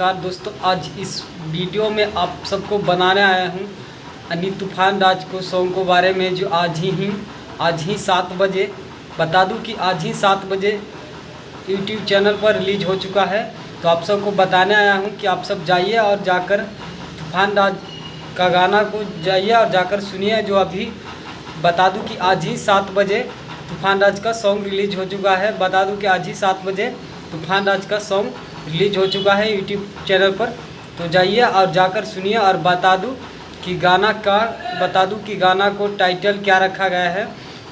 नमस्कार दोस्तों, आज इस वीडियो में आप सबको बनाने आया हूँ अन्नी तूफान राज को सॉन्ग के बारे में, जो आज ही 7 बजे बता दूं कि आज ही 7 बजे यूट्यूब चैनल पर रिलीज हो चुका है। तो आप सबको बताने आया हूँ कि आप सब जाइए और जाकर तूफान राज का गाना को जाइए और जाकर सुनिए। जो अभी बता दूं कि आज ही 7 बजे तूफान राज का सॉन्ग रिलीज हो चुका है। बता दूं कि आज ही 7 बजे तूफान राज का सॉन्ग रिलीज हो चुका है यूट्यूब चैनल पर। तो जाइए और जाकर सुनिए। और बता दूं कि गाना को टाइटल क्या रखा गया है।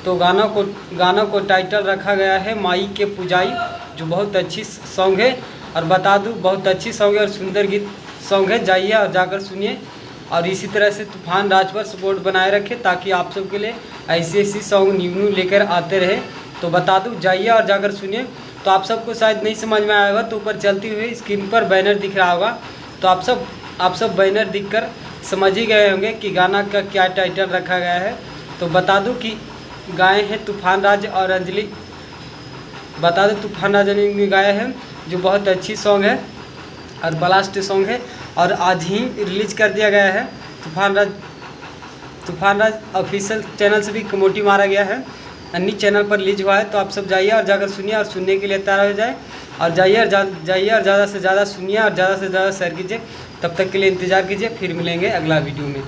तो गाना को टाइटल रखा गया है माई के पुजाई, जो बहुत अच्छी सॉन्ग है। और बता दूं बहुत अच्छी सॉन्ग है और सुंदर गीत सॉन्ग है। जाइए और जाकर सुनिए और इसी तरह से तूफान राज पर सपोर्ट बनाए रखें, ताकि आप सबके लिए ऐसी सॉन्ग न्यू लेकर आते रहे। तो बता दूं जाइए और जाकर सुनिए। तो आप सबको शायद नहीं समझ में आएगा, तो ऊपर चलती हुई स्क्रीन पर बैनर दिख रहा होगा। तो आप सब बैनर देखकर समझ ही गए होंगे कि गाना का क्या टाइटल रखा गया है। तो बता दूं कि गाए हैं तूफान राज और अंजलि। बता दूं तूफान राज ने गाए हैं, जो बहुत अच्छी सॉन्ग है और ब्लास्ट सॉन्ग है। और आज ही रिलीज कर दिया गया है। तूफान राज ऑफिशियल चैनल से भी कमेटी मारा गया है, अन्य चैनल पर रिलीज हुआ है। तो आप सब जाइए और जाकर सुनिए और सुनने के लिए तैयार हो जाए। और जाइए और ज़्यादा से ज़्यादा सुनिए और ज़्यादा से ज़्यादा शेयर कीजिए। तब तक के लिए इंतज़ार कीजिए, फिर मिलेंगे अगला वीडियो में।